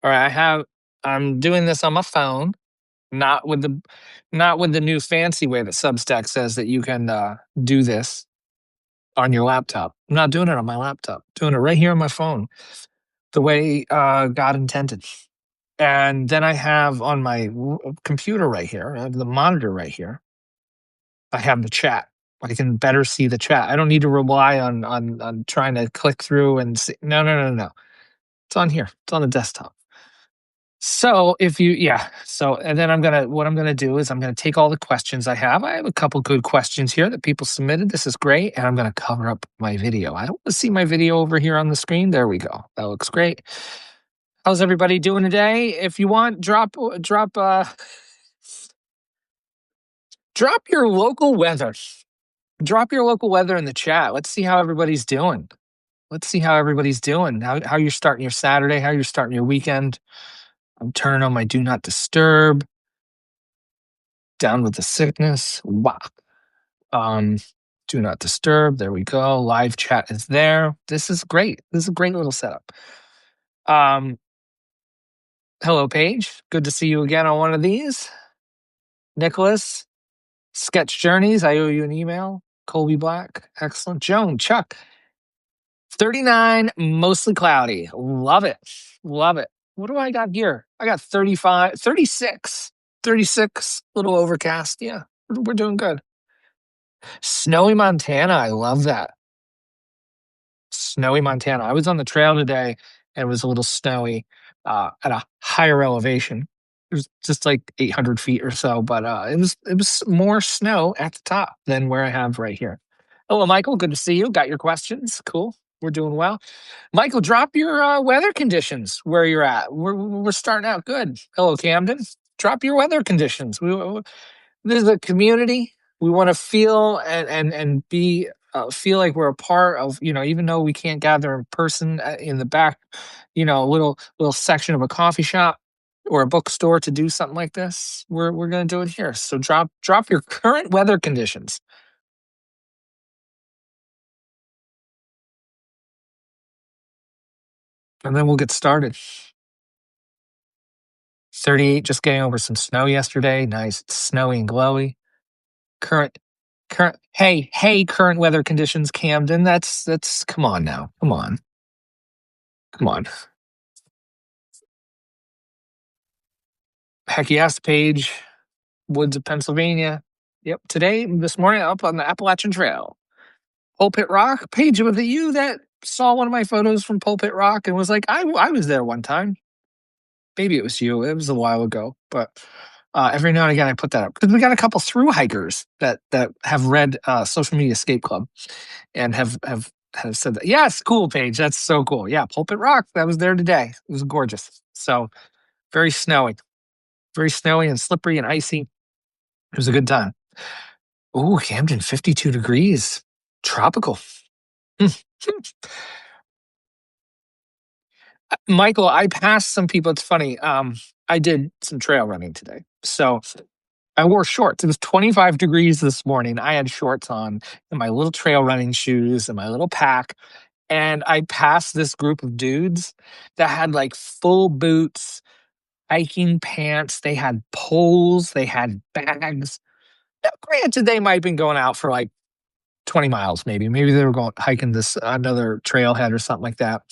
All right, I'm doing this on my phone, not with the not with the new fancy way that Substack says that you can do this on your laptop. I'm not doing it on my laptop. Doing it right here on my phone, the way God intended. And then I have on my computer right here, I have the monitor right here. I have the chat. I can better see the chat. I don't need to rely on trying to click through and see. No, no, no, no. It's on here. It's on the desktop. So if you yeah, so and then what I'm gonna do is I'm gonna take all the questions I have. I have a couple good questions here that people submitted. This is great, and I'm gonna cover up my video. I don't wanna see my video over here on the screen. There we go. That looks great. How's everybody doing today? If you want, drop your local weather. Drop your local weather in the chat. Let's see how everybody's doing. Let's see how everybody's doing. How you're starting your Saturday, how you're starting your weekend. I'm turning on my do not disturb. Down with the sickness. Wow. Um, do not disturb. There we go. Live chat is there. This is great. This is a great little setup. Um, hello, Paige. Good to see you again on one of these. Nicholas, Sketch Journeys. I owe you an email. Colby Black. Excellent. Joan, Chuck. 39, mostly cloudy. Love it. Love it. What do I got here? I got 35, 36. 36, little overcast. Yeah, we're doing good. Snowy Montana. I love that. Snowy Montana. I was on the trail today and it was a little snowy at a higher elevation. It was just like 800 feet or so, but it was more snow at the top than where I have right here. Hello, Michael. Good to see you. Got your questions. Cool. We're doing well. Michael, drop your weather conditions where you're at. We're starting out good. Hello, Camden. Drop your weather conditions. This is a community. We want to feel and be feel like we're a part of. Even though we can't gather in person in the back, a little section of a coffee shop or a bookstore to do something like this. We're gonna do it here. So drop your current weather conditions. And then we'll get started. 38, just getting over some snow yesterday. Nice, it's snowy and glowy. Current, hey, current weather conditions, Camden. That's come on now. Come on. Come on. Heck yes, Paige. Woods of Pennsylvania. Yep, this morning, up on the Appalachian Trail. Pulpit Rock. Paige, was it you that saw one of my photos from Pulpit Rock and was like, I was there one time? Maybe it was you. It was a while ago, but every now and again I put that up because we got a couple through hikers that have read Social Media Escape Club and have said that. Yes, cool, Paige. That's so cool. Yeah, Pulpit Rock. That was there today. It was gorgeous. So very snowy and slippery and icy. It was a good time. Ooh, Camden, 52 degrees, tropical. Michael, I passed some people. It's funny. I did some trail running today. So I wore shorts. It was 25 degrees this morning. I had shorts on and my little trail running shoes and my little pack. And I passed this group of dudes that had like full boots, hiking pants. They had poles, they had bags. Now, granted, they might have been going out for like 20 miles, maybe. Maybe they were going hiking this another trailhead or something like that.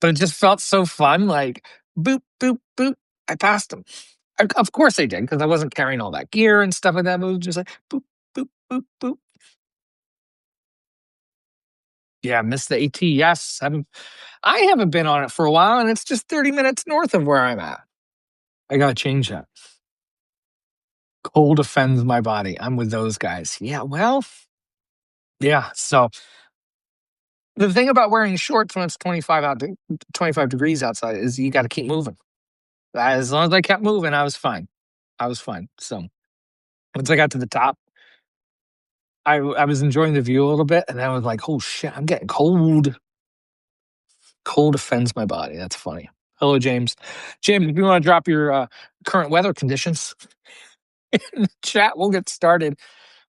But it just felt so fun, like boop, boop, boop. I passed them. Of course I did, because I wasn't carrying all that gear and stuff like that. But it was just like boop, boop, boop, boop. Yeah, missed the AT. Yes, I haven't been on it for a while, and it's just 30 minutes north of where I'm at. I gotta change that. Cold offends my body. I'm with those guys. Yeah, well, yeah. So the thing about wearing shorts when it's 25 degrees outside is you got to keep moving. As long as I kept moving, I was fine. So once I got to the top, I was enjoying the view a little bit, and then I was like, "Oh shit, I'm getting cold." Cold offends my body. That's funny. Hello, James. James, if you want to drop your current weather conditions in the chat, we'll get started.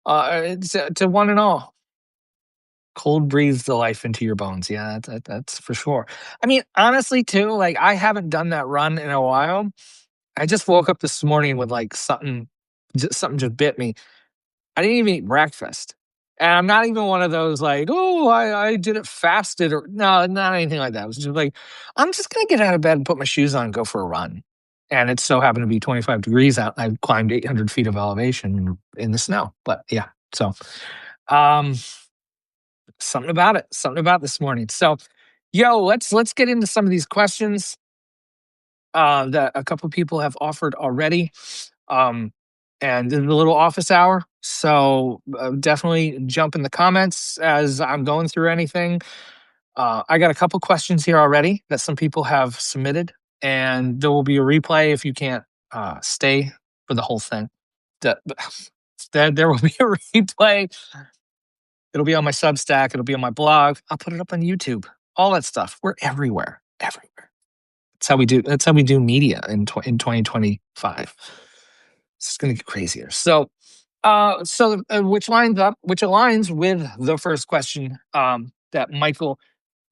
It's to one and all. Cold breathes the life into your bones. Yeah, that's for sure. I mean, honestly, too, like I haven't done that run in a while. I just woke up this morning with like something just bit me. I didn't even eat breakfast. And I'm not even one of those like, oh, I did it fasted or no, not anything like that. It was just like, I'm just gonna get out of bed and put my shoes on and go for a run. And it so happened to be 25 degrees out. I climbed 800 feet of elevation in the snow. But yeah, so um, something about this morning. So, yo, let's get into some of these questions that a couple people have offered already. Um, and this is a little office hour. So definitely jump in the comments as I'm going through anything. I got a couple questions here already that some people have submitted, and there will be a replay if you can't stay for the whole thing. That there will be a replay. It'll be on my Substack. It'll be on my blog. I'll put it up on YouTube. All that stuff. We're everywhere. Everywhere. That's how we do. That's how we do media in 2025. It's going to get crazier. So, which aligns with the first question that Michael,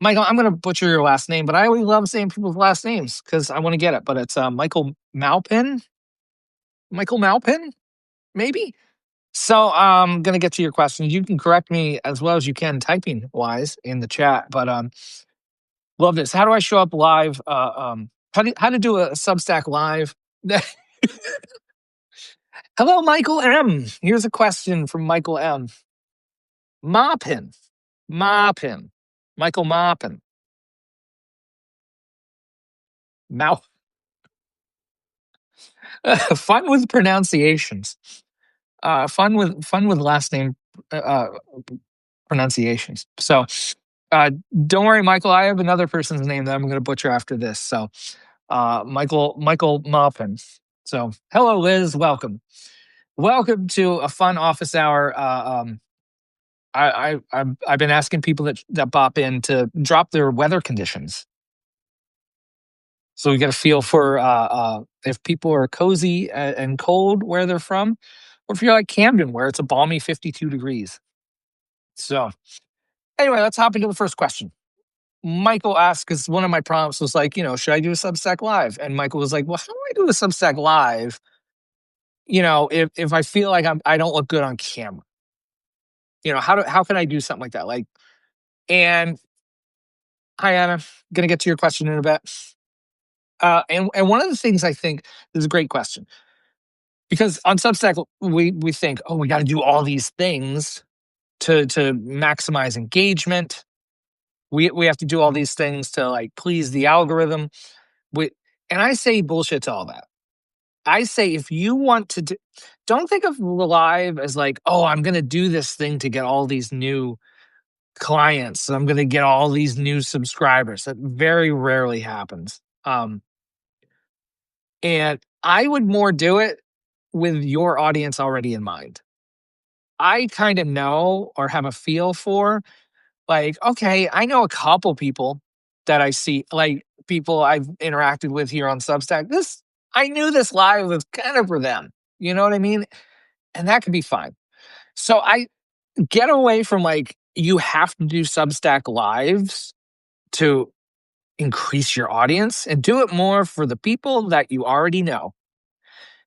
I'm going to butcher your last name, but I always love saying people's last names because I want to get it. But it's Michael Malpin, maybe. So I'm going to get to your question. You can correct me as well as you can typing wise in the chat. But love this. How do I show up live? How to do a Substack live? Hello, Michael M. Here's a question from Michael M. Moppin. Moppin. Michael Moppin. Mouth. Fun with pronunciations. Fun with last name uh, pronunciations. So don't worry, Michael. I have another person's name that I'm going to butcher after this. So Michael Moppin. So hello, Liz. Welcome to a fun office hour. I've been asking people that bop in to drop their weather conditions. So we get a feel for if people are cozy and cold where they're from, or if you're like Camden where it's a balmy 52 degrees. So anyway, let's hop into the first question. Michael asked, because one of my prompts was like, should I do a Substack live? And Michael was like, well, how do I do a Substack live? If I feel like I don't look good on camera, how can I do something like that? And hi, Anna, gonna get to your question in a bit. And one of the things I think is a great question, because on Substack we think, oh, we got to do all these things to maximize engagement. We have to do all these things to like please the algorithm. And I say bullshit to all that. I say if you want to don't think of live as like, oh, I'm going to do this thing to get all these new clients. I'm going to get all these new subscribers. That very rarely happens. And I would more do it with your audience already in mind. I kind of know or have a feel for, like, okay, I know a couple people that I see, like people I've interacted with here on Substack. I knew this live was kind of for them. You know what I mean? And that could be fine. So I get away from like, you have to do Substack lives to increase your audience and do it more for the people that you already know.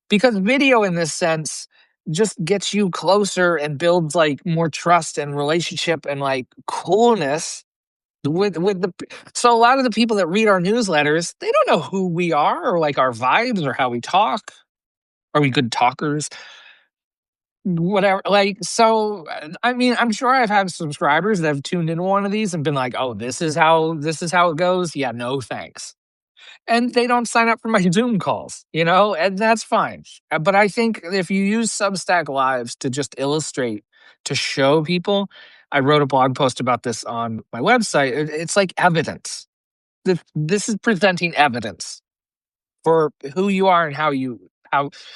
Because video in this sense just gets you closer and builds like more trust and relationship and like coolness with the so a lot of the people that read our newsletters, they don't know who we are or like our vibes or how we talk. Are we good talkers? Whatever. Like, so I mean, I'm sure I've had subscribers that have tuned into one of these and been like, oh, this is how it goes. Yeah, no thanks. And they don't sign up for my Zoom calls, and that's fine. But I think if you use Substack Lives to just illustrate, to show people, I wrote a blog post about this on my website. It's like evidence. This is presenting evidence for who you are and how.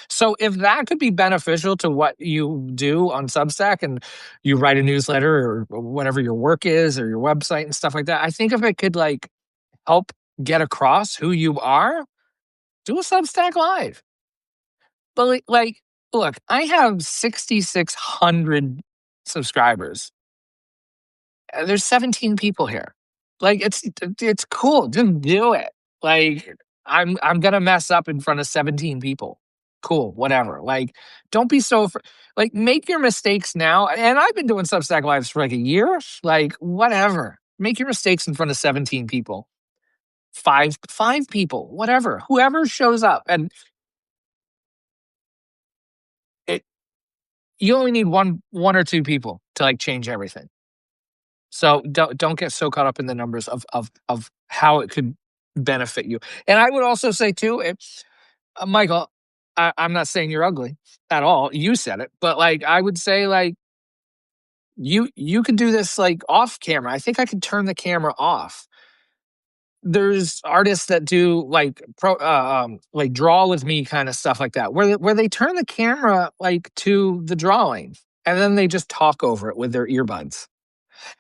So if that could be beneficial to what you do on Substack and you write a newsletter or whatever your work is or your website and stuff like that, I think if it could like help get across who you are, do a Substack live. But like, look, I have 6,600 subscribers. There's 17 people here. Like, it's cool. Just do it. Like, I'm gonna mess up in front of 17 people. Cool, whatever. Like, don't be so like, make your mistakes now. And I've been doing Substack lives for like a year. Like, whatever. Make your mistakes in front of 17 people. Five people, whatever. Whoever shows up. And it you only need one or two people to like change everything. So don't get so caught up in the numbers of how it could benefit you. And I would also say too, Michael, I'm not saying you're ugly at all. You said it, but like I would say, like you could do this like off camera. I think I could turn the camera off. There's artists that do like like draw with me kind of stuff like that, where they turn the camera like to the drawing and then they just talk over it with their earbuds.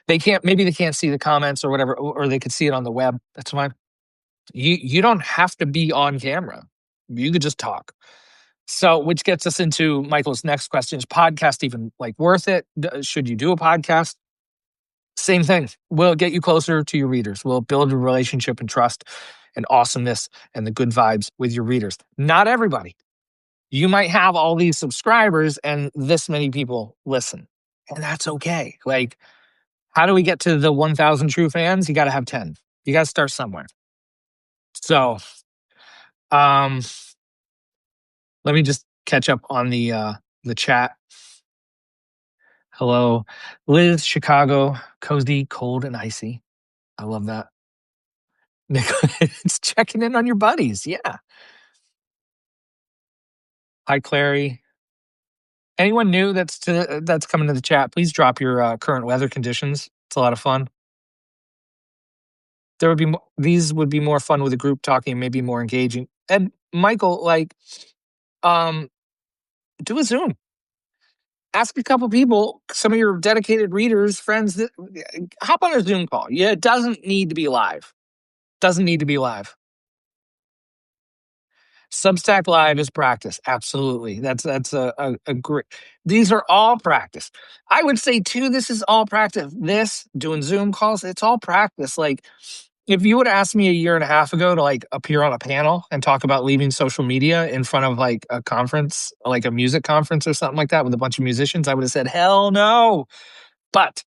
Maybe they can't see the comments or whatever, or they could see it on the web. That's fine. You don't have to be on camera. You could just talk. So, which gets us into Michael's next question: is podcast even like worth it? Should you do a podcast? Same thing. Will get you closer to your readers. Will build a relationship and trust and awesomeness and the good vibes with your readers. Not everybody. You might have all these subscribers and this many people listen, and that's okay. Like, how do we get to the 1,000 true fans? You got to have 10. You got to start somewhere. So, um, let me just catch up on the chat. Hello, Liz, Chicago, cozy, cold, and icy. I love that. It's checking in on your buddies. Yeah. Hi, Clary. Anyone new that's coming to the chat? Please drop your current weather conditions. It's a lot of fun. These would be more fun with a group talking, maybe more engaging. And Michael, like, um, do a Zoom. Ask a couple people, some of your dedicated readers, friends, that hop on a Zoom call. Yeah, it doesn't need to be live. Doesn't need to be live. Substack Live is practice. Absolutely. That's a great. These are all practice. I would say too, this is all practice. This doing Zoom calls, it's all practice. Like, if you would ask me a year and a half ago to like appear on a panel and talk about leaving social media in front of like a conference, like a music conference or something like that with a bunch of musicians, I would have said, hell no. But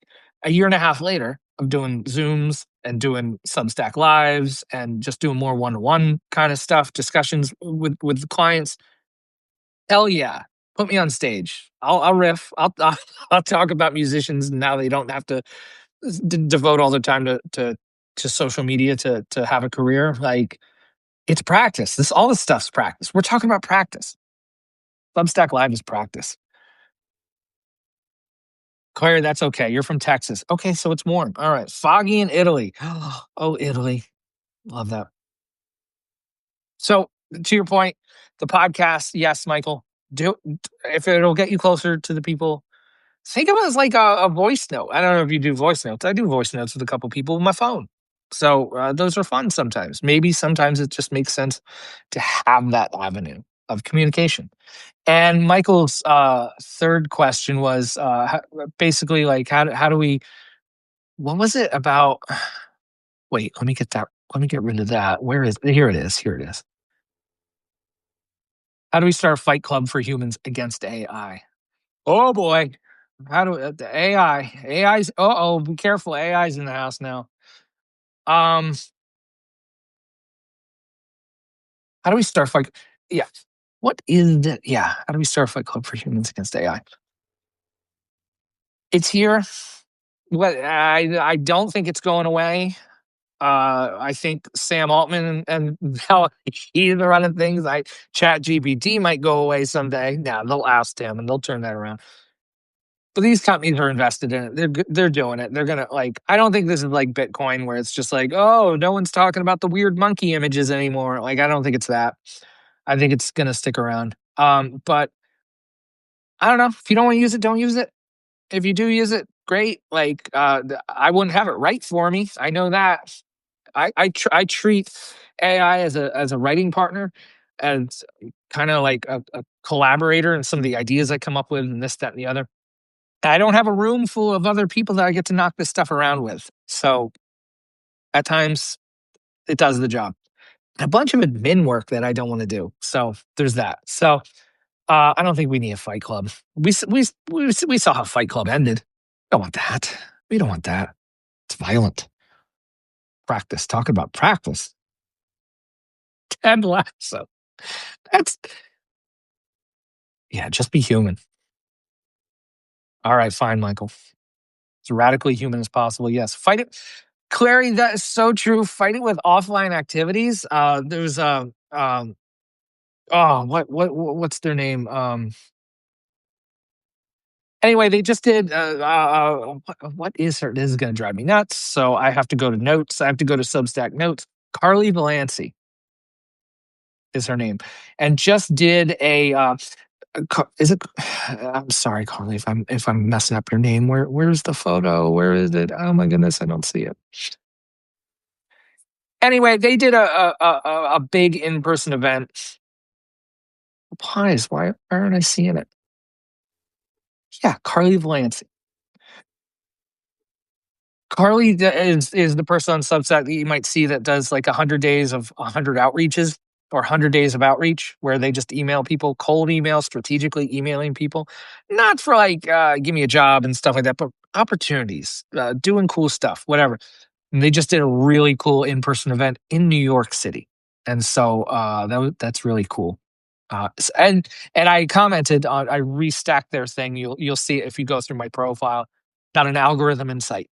a year and a half later of doing Zooms and doing Substack Lives and just doing more one-to-one kind of stuff, discussions with the clients, hell yeah, put me on stage. I'll riff. I'll talk about musicians, and now they don't have to devote all their time to social media to have a career. Like, it's practice. All this stuff's practice. We're talking about practice. Substack Live is practice. Claire, that's okay. You're from Texas. Okay, so it's warm. All right. Foggy in Italy. Oh, Italy. Love that. So, to your point, the podcast, yes, Michael, do if it'll get you closer to the people. Think of it as like a voice note. I don't know if you do voice notes. I do voice notes with a couple people with my phone. So those are fun sometimes. Maybe sometimes it just makes sense to have that avenue of communication. And Michael's third question was basically like, how do we, what was it about? Wait, let me get that. Let me get rid of that. Where is, here it is. Here it is. How do we start a fight club for humans against AI? Oh boy. How do the AI's, oh, be careful. AI's in the house now. Um, how do we start fight? Yeah. What is that? Yeah. How do we start a fight club for humans against AI? It's here. What I don't think it's going away. I think Sam Altman and how he's running things. Chat GPT might go away someday. Now they'll oust him and they'll turn that around. But these companies are invested in it. They're doing it. They're gonna like. I don't think this is like Bitcoin where it's just like, oh, no one's talking about the weird monkey images anymore. Like, I don't think it's that. I think it's gonna stick around. But I don't know. If you don't want to use it, don't use it. If you do use it, great. Like, I wouldn't have it write for me. I know that. I treat AI as a writing partner, as kind of like a collaborator in some of the ideas I come up with, and this, that, and the other. I don't have a room full of other people that I get to knock this stuff around with. So at times it does the job. A bunch of admin work that I don't want to do. So there's that. So I don't think we need a fight club. We saw how Fight Club ended. We don't want that. We don't want that. It's violent. Practice. Talking about practice. Ted Lasso. That's yeah. Just be human. All right, fine, Michael. As radically human as possible. Yes, fight it. Clary, that is so true. Fight it with offline activities. There's a oh what's their name? Anyway, they just did. What is her? This is going to drive me nuts. So I have to go to notes. I have to go to Substack notes. Carly Valancy is her name, and just did is it? I'm sorry, Carly, if I'm messing up your name. Where's the photo? Where is it? Oh my goodness, I don't see it. Anyway, they did a big in person event. Why aren't I seeing it? Yeah, Carly Valancy. Carly is the person on Substack that you might see that does like 100 days of 100 outreaches or 100 days of outreach, where they just email people, cold email, strategically emailing people, not for like give me a job and stuff like that, but opportunities, doing cool stuff, whatever. And they just did a really cool in person event in New York City, and so that's really cool. And I commented on, I restacked their thing. You'll see it if you go through my profile. Got an algorithm in sight.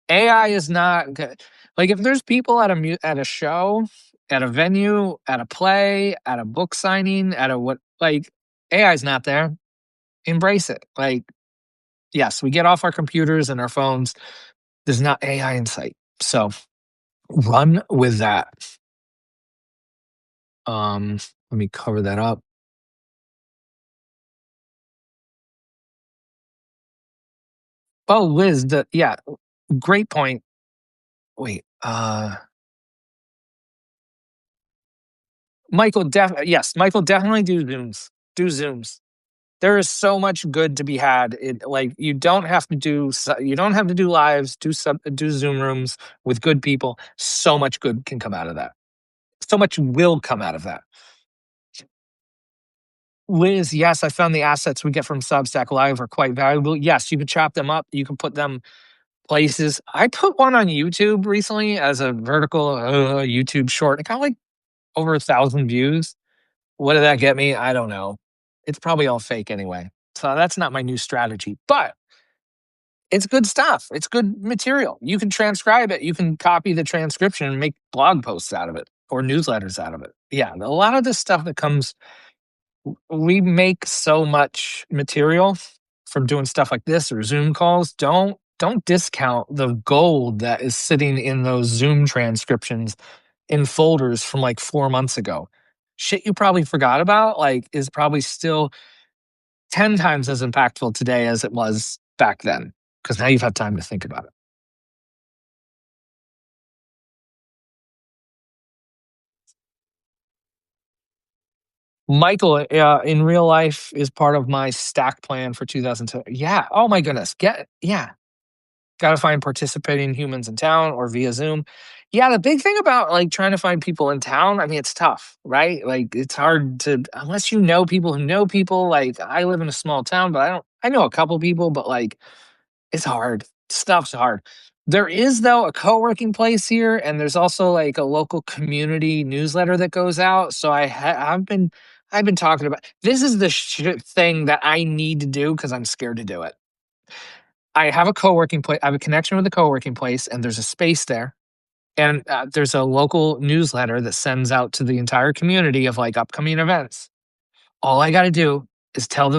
AI is not good. Like if there's people at a show, at a venue, at a play, at a book signing, at a what like AI is not there. Embrace it. Like yes, we get off our computers and our phones. There's not AI in sight. So run with that. Let me cover that up. Oh, Liz, yeah, great point. Wait, yes, Michael, definitely do Zooms. Do Zooms. There is so much good to be had. Like you don't have to do lives, do Zoom rooms with good people. So much good can come out of that. So much will come out of that. Liz, yes, I found the assets we get from Substack Live are quite valuable. Yes, you can chop them up. You can put them places. I put one on YouTube recently as a vertical YouTube short. It got like over 1,000 views. What did that get me? I don't know. It's probably all fake anyway. So that's not my new strategy, but it's good stuff. It's good material. You can transcribe it. You can copy the transcription and make blog posts out of it or newsletters out of it. Yeah, a lot of this stuff that comes, we make so much material from doing stuff like this or Zoom calls. Don't discount the gold that is sitting in those Zoom transcriptions in folders from like 4 months ago. Shit you probably forgot about, like, is probably still 10 times as impactful today as it was back then, because now you've had time to think about it. Michael, in real life, is part of my stack plan for 2002. Yeah. Oh my goodness. Yeah. Got to find participating humans in town or via Zoom. Yeah. The big thing about like trying to find people in town, I mean, it's tough, right? Like it's hard to, unless you know people who know people. Like I live in a small town, but I know a couple people, but like it's hard. Stuff's hard. There is though a co-working place here, and there's also like a local community newsletter that goes out. So I've been talking about this is the thing that I need to do because I'm scared to do it. I have a co-working place. I have a connection with a co-working place, and there's a space there, and there's a local newsletter that sends out to the entire community of like upcoming events. All I got to do is tell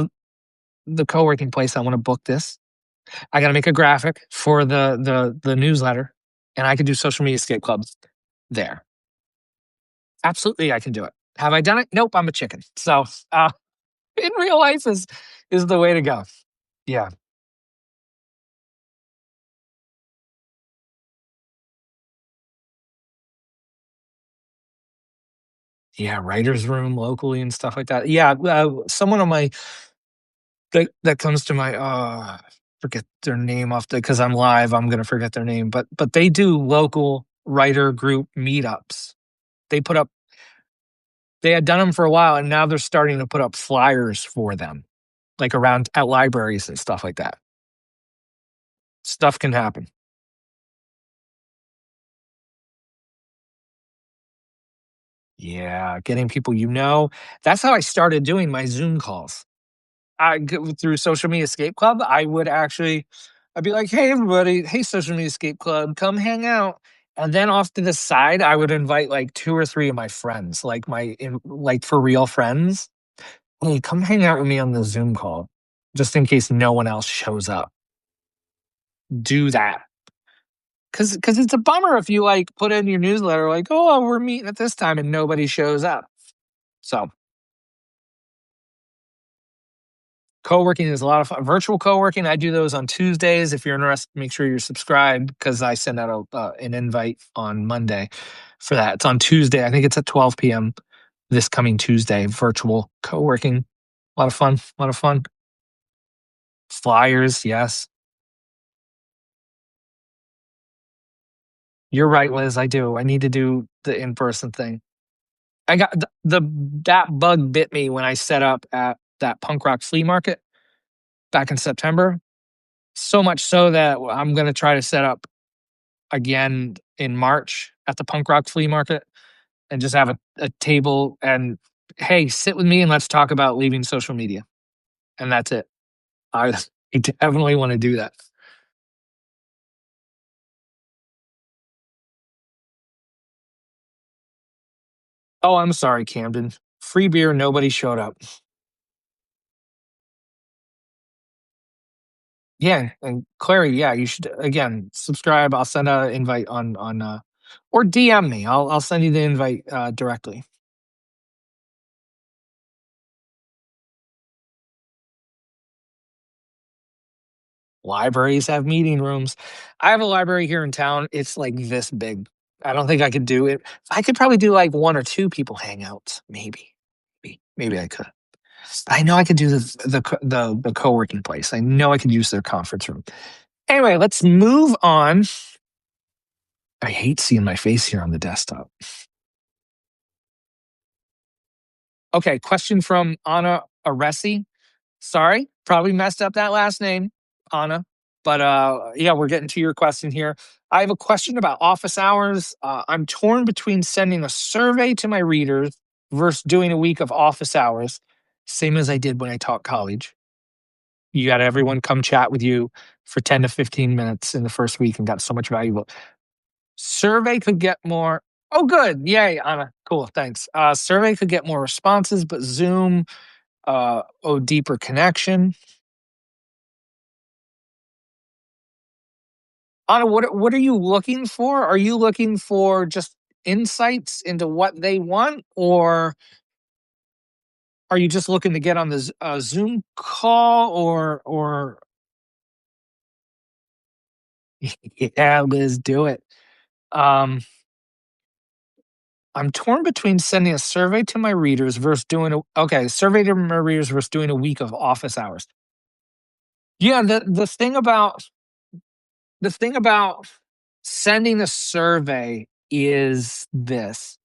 the co-working place I want to book this. I got to make a graphic for the newsletter, and I can do social media escape clubs there. Absolutely, I can do it. Have I done it? Nope, I'm a chicken. So, in real life is the way to go. Yeah, yeah, writers' room locally and stuff like that. Yeah, someone on my that comes to my forget their name off the because I'm live, I'm gonna forget their name, but they do local writer group meetups. They put up they had done them for a while and now they're starting to put up flyers for them, like around at libraries and stuff like that. Stuff can happen. Yeah, getting people you know. That's how I started doing my Zoom calls. Through Social Media Escape Club, I'd be like, "Hey, everybody. Hey, Social Media Escape Club, come hang out." And then off to the side, I would invite like 2 or 3 of my friends, like for real friends. "Hey, come hang out with me on the Zoom call, just in case no one else shows up." Do that. Because it's a bummer if you, like, put in your newsletter like, "Oh, we're meeting at this time," and nobody shows up. So co-working is a lot of fun. Virtual co-working, I do those on Tuesdays. If you're interested, make sure you're subscribed because I send out an invite on Monday for that. It's on Tuesday. I think it's at 12 p.m. this coming Tuesday. Virtual co-working. A lot of fun. A lot of fun. Flyers, yes. You're right, Liz. I do. I need to do the in-person thing. I got that bug bit me when I set up at that punk rock flea market back in September. So much so that I'm going to try to set up again in March at the punk rock flea market and just have a table and hey, sit with me and let's talk about leaving social media. And that's it. I, I definitely want to do that. Oh, I'm sorry, Camden. Free beer, nobody showed up. Yeah, and Clary, yeah, you should again subscribe. I'll send out an invite on or DM me. I'll send you the invite directly. Libraries have meeting rooms. I have a library here in town. It's like this big. I don't think I could do it. I could probably do like 1 or 2 people hangouts, maybe. Maybe I could. I know I could do the co-working place. I know I could use their conference room. Anyway, let's move on. I hate seeing my face here on the desktop. Okay, question from Anna Aresi. Sorry, probably messed up that last name, Anna. But yeah, we're getting to your question here. I have a question about office hours. I'm torn between sending a survey to my readers versus doing a week of office hours, same as I did when I taught college. You got everyone come chat with you for 10 to 15 minutes in the first week and got so much valuable. Survey could get more. Oh, good. Yay, Anna. Cool. Thanks. Survey could get more responses, but Zoom, deeper connection. Anna, what are you looking for? Are you looking for just insights into what they want, or are you just looking to get on the Zoom call? Or yeah, Liz, do it. Um, I'm torn between sending a survey to my readers versus doing survey to my readers versus doing a week of office hours. Yeah, the thing about sending a survey is this,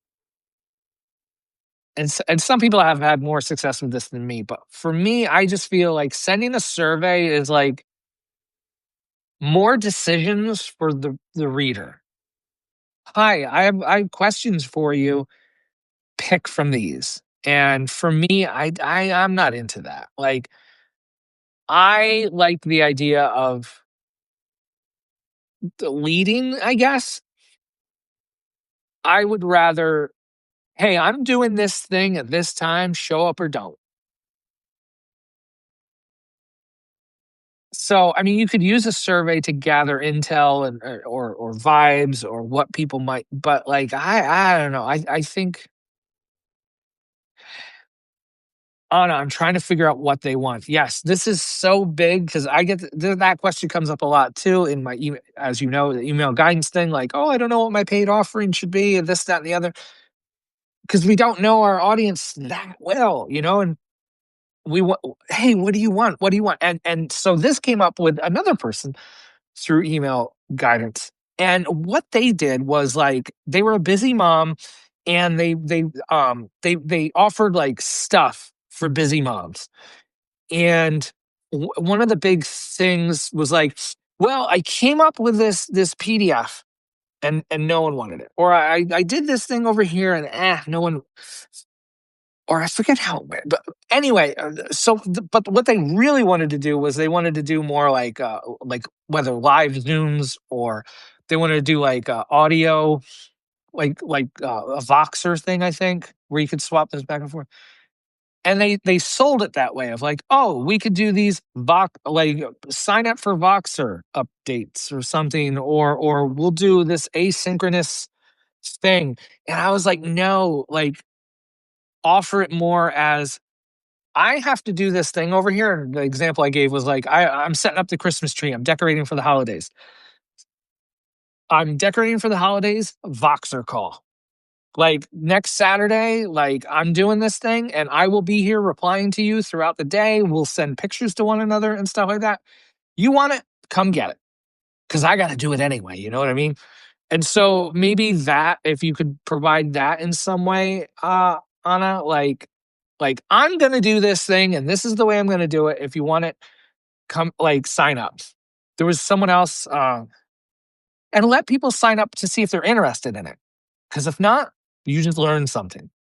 and some people have had more success with this than me, but for me, I just feel like sending a survey is like more decisions for the reader. Hi, I have questions for you. Pick from these. And for me, I'm not into that. Like I like the idea of the leading, I guess. I would rather, hey, I'm doing this thing at this time, show up or don't. So, I mean, you could use a survey to gather intel and or vibes or what people might, but like I don't know. I think oh no, I'm trying to figure out what they want. Yes, this is so big because I get that question comes up a lot too in my email, as you know, the email guidance thing. Like, oh, I don't know what my paid offering should be, and this, that, and the other, because we don't know our audience that well, you know. And we want, hey, what do you want? What do you want? And so this came up with another person through email guidance. And what they did was like they were a busy mom and they offered like stuff for busy moms. And one of the big things was like, well, I came up with this PDF and no one wanted it. Or I did this thing over here and no one, or I forget how it went. But anyway, but what they really wanted to do was they wanted to do more like whether live Zooms or they wanted to do like audio, a Voxer thing, I think, where you could swap those back and forth. And they sold it that way of like, oh, we could do these sign up for Voxer updates or something, or we'll do this asynchronous thing. And I was like, no, like offer it more as I have to do this thing over here. And the example I gave was like, I'm setting up the Christmas tree. I'm decorating for the holidays. I'm decorating for the holidays, Voxer call. Like next Saturday, like I'm doing this thing and I will be here replying to you throughout the day. We'll send pictures to one another and stuff like that. You want it? Come get it. Cause I got to do it anyway. You know what I mean? And so maybe that, if you could provide that in some way, Anna, like I'm going to do this thing and this is the way I'm going to do it. If you want it, come like sign up. There was someone else, and let people sign up to see if they're interested in it. Because if not, you just learn something.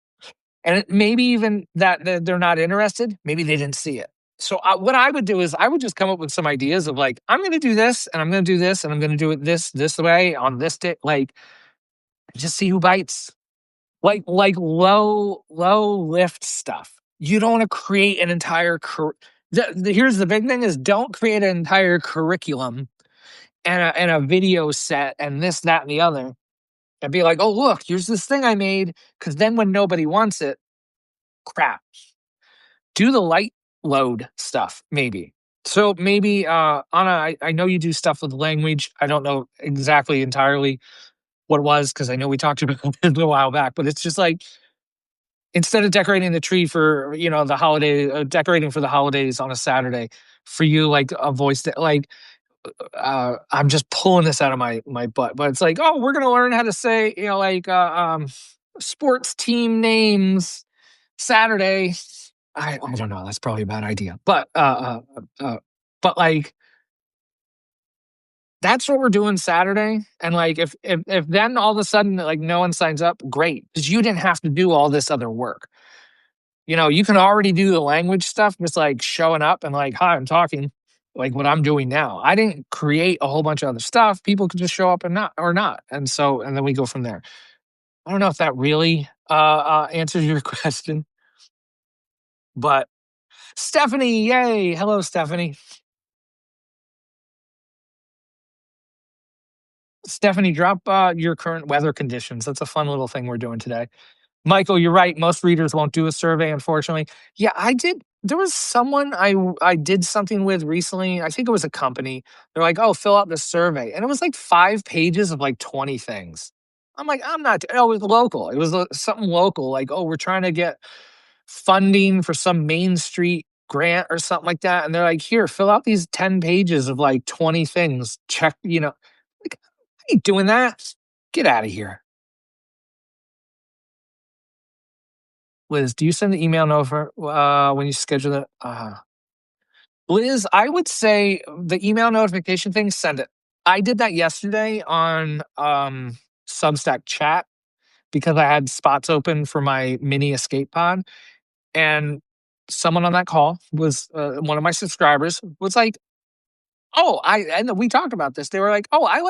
And maybe even that they're not interested, maybe they didn't see it. So what I would do is I would just come up with some ideas of like, I'm going to do this and I'm going to do this and I'm going to do it this way on this day. Like, just see who bites. Like low lift stuff. You don't want to create an entire here's the big thing is don't create an entire curriculum and a video set and this, that, and the other. And be like, oh look, here's this thing I made. Cause then when nobody wants it, crap. Do the light load stuff, maybe. So maybe Anna, I know you do stuff with language. I don't know exactly entirely what it was because I know we talked about it a little while back, but it's just like instead of decorating the tree for the holiday, decorating for the holidays on a Saturday, for you like a voice that like I'm just pulling this out of my butt, but it's like, oh, we're gonna learn how to say sports team names Saturday. I don't know. That's probably a bad idea, but like that's what we're doing Saturday. And like if then all of a sudden like no one signs up, great, because you didn't have to do all this other work. You can already do the language stuff, just like showing up and like, hi, I'm talking, like what I'm doing now. I didn't create a whole bunch of other stuff. People could just show up and not. And then we go from there. I don't know if that really answers your question, but Stephanie, yay. Hello, Stephanie. Stephanie, drop your current weather conditions. That's a fun little thing we're doing today. Michael, you're right. Most readers won't do a survey, unfortunately. Yeah, I did. There was someone I did something with recently. I think it was a company. They're like, "Oh, fill out this survey," and it was like 5 pages of like 20 things. I'm like, I'm not. Oh, it was local. It was something local. Like, oh, we're trying to get funding for some Main Street grant or something like that, and they're like, here, fill out these 10 pages of like 20 things. Check, like, I ain't doing that. Get out of here. Liz, do you send the email over when you schedule it? Liz, I would say the email notification thing, send it. I did that yesterday on Substack chat because I had spots open for my mini escape pod. And someone on that call was one of my subscribers was like, oh, and we talked about this. They were like, oh, I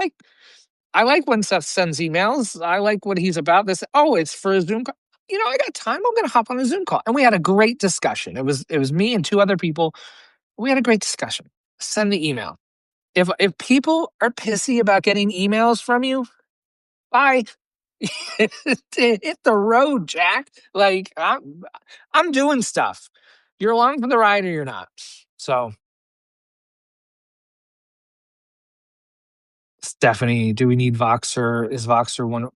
like when Seth sends emails. I like what he's about. This, oh, it's for a Zoom call. I got time. I'm going to hop on a Zoom call. And we had a great discussion. It was me and two other people. We had a great discussion. Send the email. If people are pissy about getting emails from you, bye. Hit the road, Jack. Like I'm doing stuff. You're along for the ride or you're not. So, Stephanie, do we need Voxer? Is Voxer one?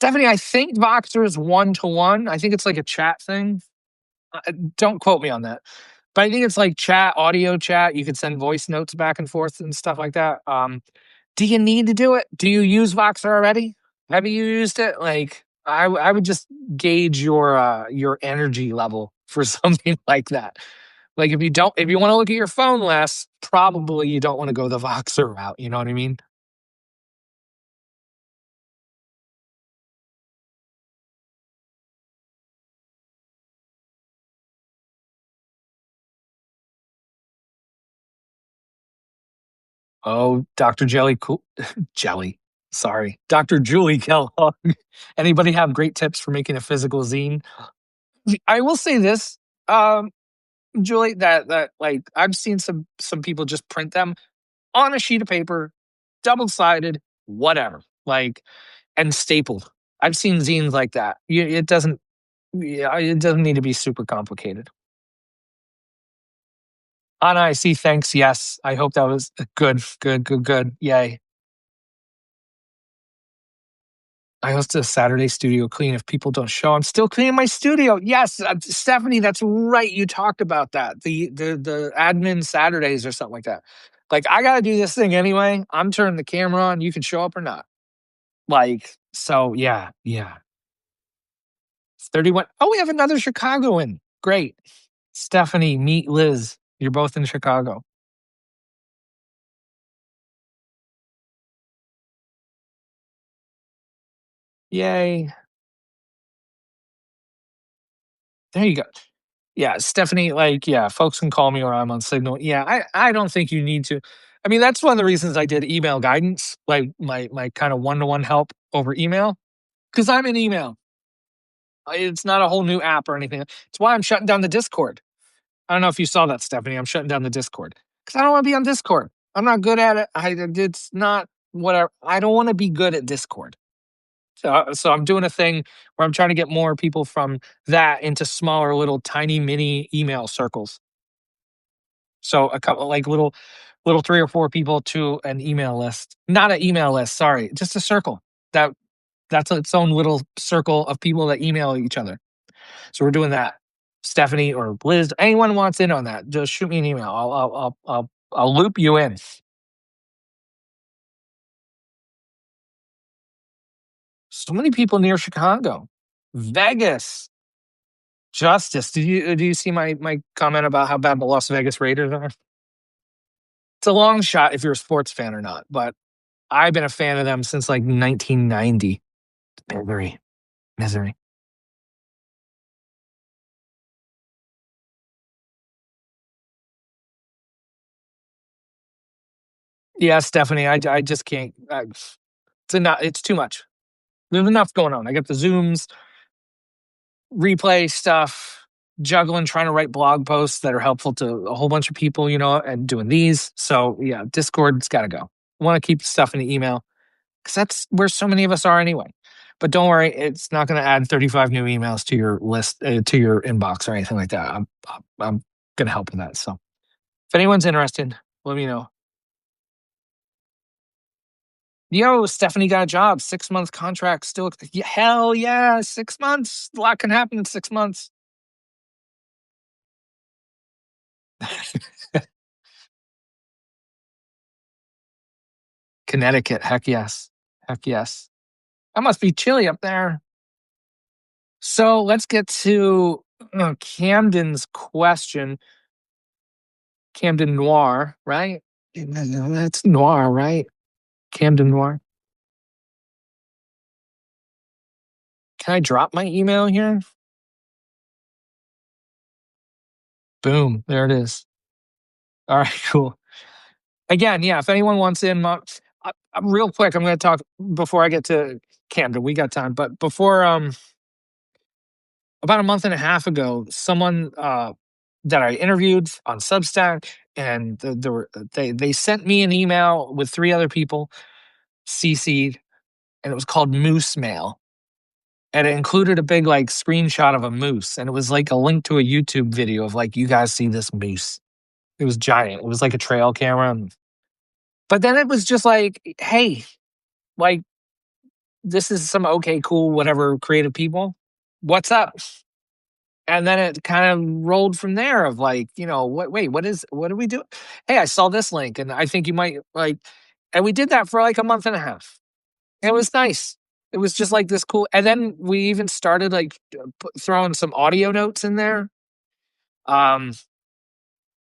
Stephanie, I think Voxer is 1-to-1. I think it's like a chat thing. Don't quote me on that. But I think it's like chat, audio chat. You could send voice notes back and forth and stuff like that. Do you need to do it? Do you use Voxer already? Have you used it? Like, I would just gauge your energy level for something like that. Like, if you want to look at your phone less, probably you don't want to go the Voxer route. You know what I mean? Oh, Dr. Jelly, cool. Jelly. Sorry, Dr. Julie Kellogg. Anybody have great tips for making a physical zine? I will say this, um, Julie, that like I've seen some people just print them on a sheet of paper, double sided, whatever, like and stapled. I've seen zines like that. It doesn't, yeah, it doesn't need to be super complicated. Anna, I see. Thanks. Yes, I hope that was good. Good. Good. Good. Yay. I host a Saturday studio clean. If people don't show, I'm still cleaning my studio. Yes, Stephanie, that's right. You talked about that. The admin Saturdays or something like that. Like I gotta do this thing anyway. I'm turning the camera on. You can show up or not. Like so, yeah, yeah. 31. Oh, we have another Chicagoan. Great, Stephanie. Meet Liz. You're both in Chicago. Yay. There you go. Yeah, Stephanie, like, yeah, folks can call me or I'm on Signal. Yeah, I don't think you need to. I mean, that's one of the reasons I did email guidance, like my kind of one-to-one help over email, because I'm in email. It's not a whole new app or anything. It's why I'm shutting down the Discord. I don't know if you saw that, Stephanie. I'm shutting down the Discord because I don't want to be on Discord. I'm not good at it. It's not whatever. I don't want to be good at Discord. So I'm doing a thing where I'm trying to get more people from that into smaller, little, tiny, mini email circles. So a couple like little 3 or 4 people to an email list. Not an email list, sorry, just a circle. That that's its own little circle of people that email each other. So we're doing that. Stephanie or Liz, anyone wants in on that, just shoot me an email. I'll loop you in. So many people near Chicago. Vegas. Justice. Do you see my comment about how bad the Las Vegas Raiders are? It's a long shot if you're a sports fan or not, but I've been a fan of them since like 1990. Misery. Misery. Yeah, Stephanie, I just can't. It's enough. It's too much. There's enough going on. I got the Zooms, replay stuff, juggling, trying to write blog posts that are helpful to a whole bunch of people, and doing these. So yeah, Discord's got to go. I want to keep stuff in the email because that's where so many of us are anyway. But don't worry, it's not going to add 35 new emails to your list, to your inbox or anything like that. I'm going to help with that. So if anyone's interested, let me know. Yo, Stephanie got a job, 6 month contract. Still, hell yeah, 6 months. A lot can happen in 6 months. Connecticut, heck yes, heck yes. That must be chilly up there. So let's get to Camden's question. Camden Noir, right? That's Noir, right? Camden Noir. Can I drop my email here? Boom, there it is. All right, cool. Again, yeah, if anyone wants in, real quick, I'm going to talk before I get to Camden. We got time, but before, about a month and a half ago, someone that I interviewed on Substack, and they sent me an email with 3 other people, CC'd, and it was called Moose Mail, and it included a big like screenshot of a moose, and it was like a link to a YouTube video of like, you guys see this moose. It was giant. It was like a trail camera, but then it was just like, hey, like this is some okay, cool, whatever creative people. What's up? And then it kind of rolled from there of like, what do we do? Hey, I saw this link and I think you might like, and we did that for like a month and a half. It was nice. It was just like this cool. And then we even started like throwing some audio notes in there. Um,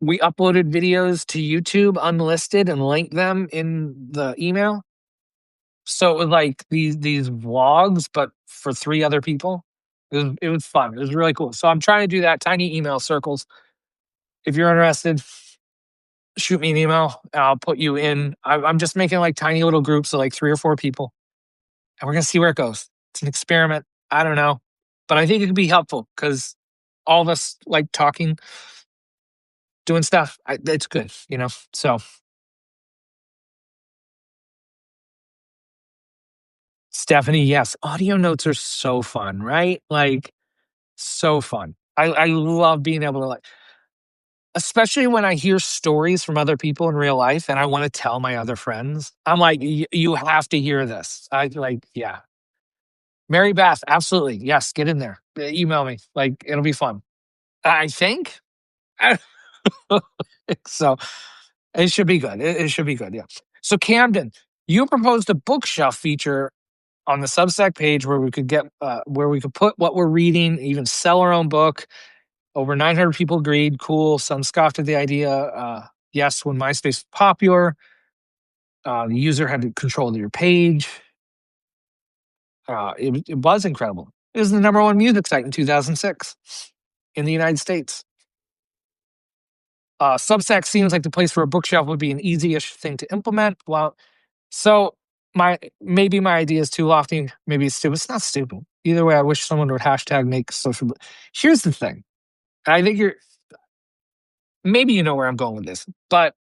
we uploaded videos to YouTube unlisted and linked them in the email. So it was like these vlogs, but for 3 other people. It was fun. It was really cool. So I'm trying to do that. Tiny email circles. If you're interested, shoot me an email. I'll put you in. I'm just making like tiny little groups of like 3 or 4 people, and we're gonna see where it goes. It's an experiment. I don't know, but I think it could be helpful because all of us like talking, doing stuff. It's good, So Stephanie, yes, audio notes are so fun, right? Like so fun. I love being able to like, especially when I hear stories from other people in real life, and I want to tell my other friends. I'm like, you have to hear this. I like, yeah. Mary Beth, absolutely. Yes, get in there. Email me. Like, it'll be fun. I think. So it should be good. It should be good. Yeah. So Camden, you proposed a bookshelf feature on the Substack page where we could where we could put what we're reading, even sell our own book. Over 900 people agreed. Cool. Some scoffed at the idea. Yes, when MySpace was popular, the user had control of your page. It was incredible. It was the #1 music site in 2006 in the United States. Substack seems like the place for a bookshelf would be an easy-ish thing to implement. Well, so maybe my idea is too lofty. Maybe it's stupid. It's not stupid. Either way, I wish someone would hashtag make social. Here's the thing. I think maybe you know where I'm going with this, but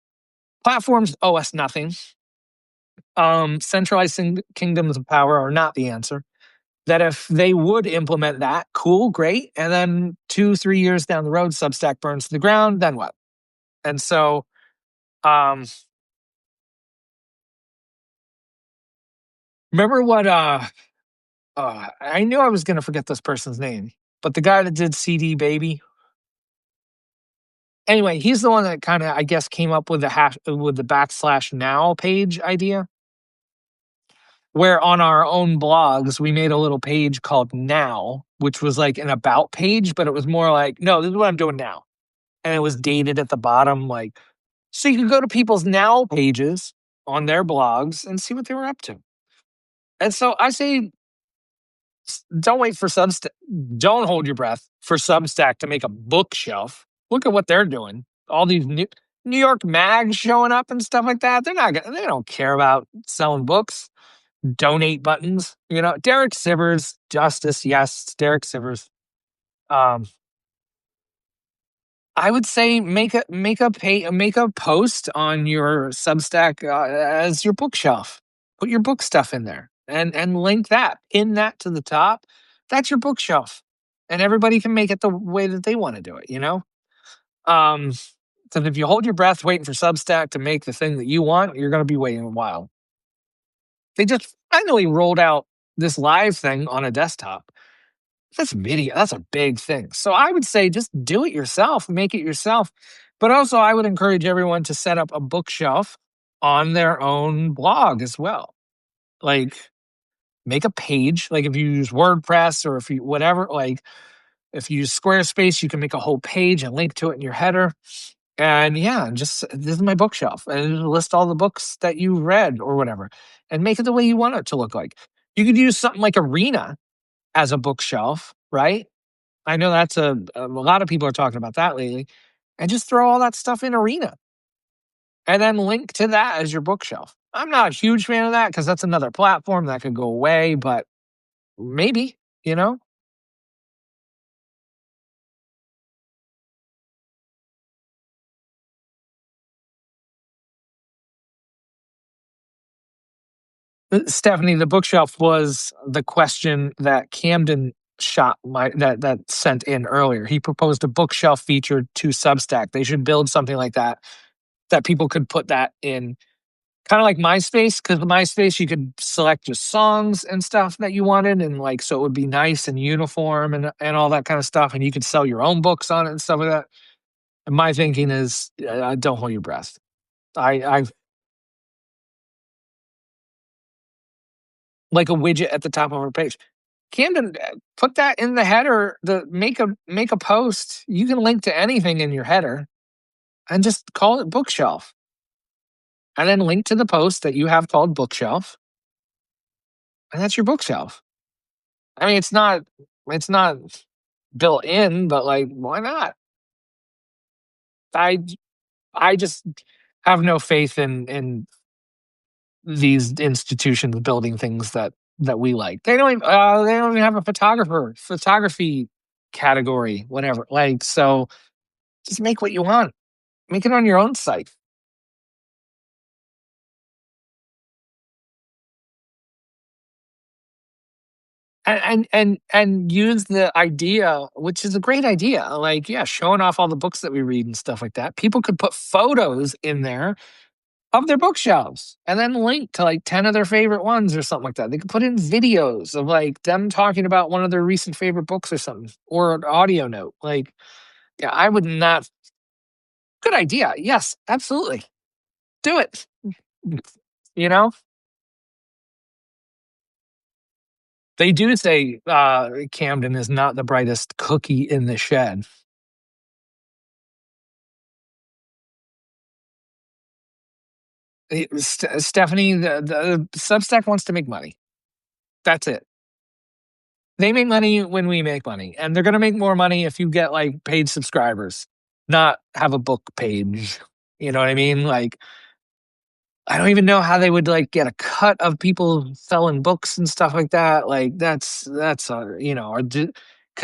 platforms owe us nothing. Centralized kingdoms of power are not the answer. That if they would implement that, cool, great. And then 2-3 years down the road, Substack burns to the ground, then what? And so, um, remember what, I knew I was going to forget this person's name, but the guy that did CD Baby, anyway, he's the one that kind of, I guess, came up with the /now page idea, where on our own blogs, we made a little page called Now, which was like an about page, but it was more like, no, this is what I'm doing now. And it was dated at the bottom, like, so you could go to people's Now pages on their blogs and see what they were up to. And so I say, don't wait for Substack. Don't hold your breath for Substack to make a bookshelf. Look at what they're doing. All these New York mags showing up and stuff like that. They don't care about selling books. Donate buttons. Derek Sivers, Justice. Yes, Derek Sivers. I would say make a post on your Substack as your bookshelf. Put your book stuff in there and link that. Pin that to the top. That's your bookshelf, and everybody can make it the way that they want to do it. Um, because if you hold your breath waiting for Substack to make the thing that you want, you're going to be waiting a while. They just finally rolled out this live thing on a desktop. That's video. That's a big thing. So I would say just do it yourself, make it yourself. But also, I would encourage everyone to set up a bookshelf on their own blog as well. Like, make a page. Like, if you use WordPress or if you whatever, like, if you use Squarespace, you can make a whole page and link to it in your header. And yeah, just this is my bookshelf, and list all the books that you read or whatever, and make it the way you want it to look like. You could use something like Arena as a bookshelf, right? I know that's a lot of people are talking about that lately. And just throw all that stuff in Arena and then link to that as your bookshelf. I'm not a huge fan of that because that's another platform that could go away, but maybe, you know? Stephanie, the bookshelf was the question that Camden shot that sent in earlier. He proposed a bookshelf feature to Substack. They should build something like that people could put that in. Kind of like MySpace, because MySpace you could select just songs and stuff that you wanted, and like so it would be nice and uniform and all that kind of stuff, and you could sell your own books on it and stuff like that. And my thinking is, don't hold your breath. I like a widget at the top of our page. Camden, put that in the header. The make a post. You can link to anything in your header, and just call it bookshelf, and then link to the post that you have called bookshelf, and that's your bookshelf. I mean, it's not built in, but like, why not? I I just have no faith in these institutions building things that we like. They don't even have a photography category, whatever. Like, so just make what you want. Make it on your own site. And use the idea, which is a great idea. Like, yeah, showing off all the books that we read and stuff like that. People could put photos in there of their bookshelves and then link to like 10 of their favorite ones or something like that. They could put in videos of like them talking about one of their recent favorite books or something, or an audio note. Like, yeah, I would not. Good idea. Yes, absolutely. Do it. You know, they do say Camden is not the brightest cookie in the shed. Stephanie, the Substack wants to make money. That's it. They make money when we make money, and they're gonna make more money if you get like paid subscribers, not have a book page. You know what I mean? Like, I don't even know how they would like get a cut of people selling books and stuff like that. Like, that's because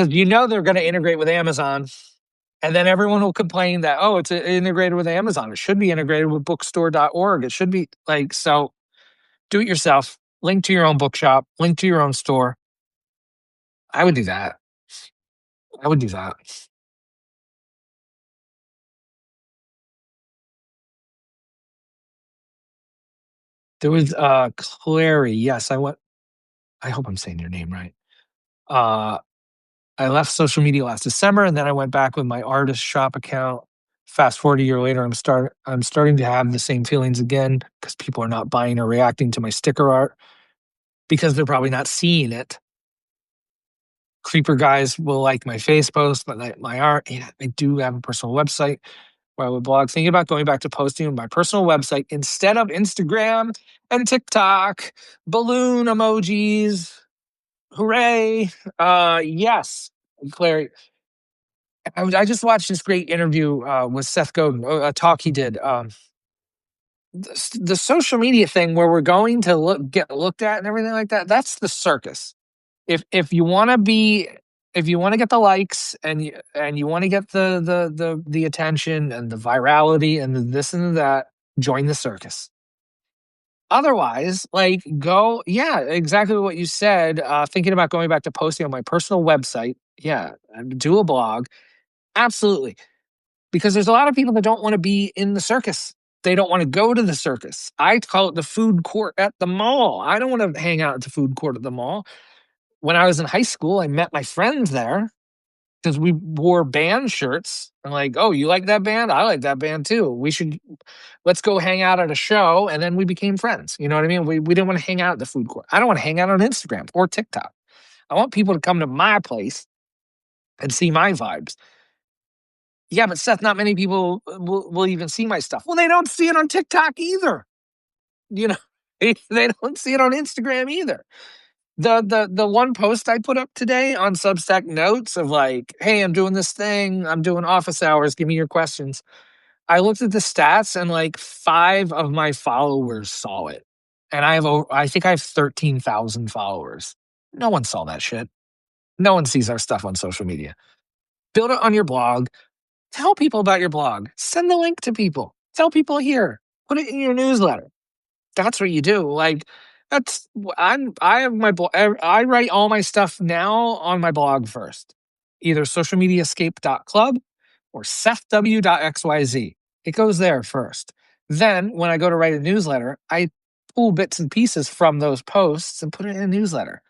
they're gonna integrate with Amazon, and then everyone will complain that, oh, it's integrated with Amazon. It should be integrated with bookstore.org. It should be like so. Do it yourself. Link to your own bookshop. Link to your own store. I would do that. I would do that. There was, Clary, yes, I hope I'm saying your name right. Uh, I left social media last December, and then I went back with my artist shop account. Fast forward a year later, I'm starting to have the same feelings again because people are not buying or reacting to my sticker art because they're probably not seeing it. Creeper guys will like my face post, but my art. Yeah, I do have a personal website where I would blog. Thinking about going back to posting on my personal website instead of Instagram and TikTok, balloon emojis. Hooray! Yes, Clary. I just watched this great interview with Seth Godin, a talk he did. The social media thing where we're going to get looked at and everything like that. That's the circus. If you want to be, if you want to get the likes and you want to get the attention and the virality and the this and that, join the circus. Otherwise, like, go, yeah, exactly what you said. Thinking about going back to posting on my personal website, yeah, do a blog, absolutely, because there's a lot of people that don't want to be in the circus. They don't want to go to the circus. I call it the food court at the mall. I don't want to hang out at the food court at the mall. When I was in high school, I met my friends there because we wore band shirts. I'm like, oh, you like that band? I like that band too. Let's go hang out at a show. And then we became friends. You know what I mean? We didn't want to hang out at the food court. I don't want to hang out on Instagram or TikTok. I want people to come to my place and see my vibes. Yeah, but Seth, not many people will even see my stuff. Well, they don't see it on TikTok either. You know, they don't see it on Instagram either. The one post I put up today on Substack notes of like, hey, I'm doing this thing, I'm doing office hours, give me your questions. I looked at the stats and like 5 of my followers saw it. And I think I have 13,000 followers. No one saw that shit. No one sees our stuff on social media. Build it on your blog. Tell people about your blog. Send the link to people. Tell people here. Put it in your newsletter. That's what you do. Like, I have my blog. I write all my stuff now on my blog first, either socialmediascape.club or sethw.xyz. It goes there first. Then when I go to write a newsletter, I pull bits and pieces from those posts and put it in a newsletter.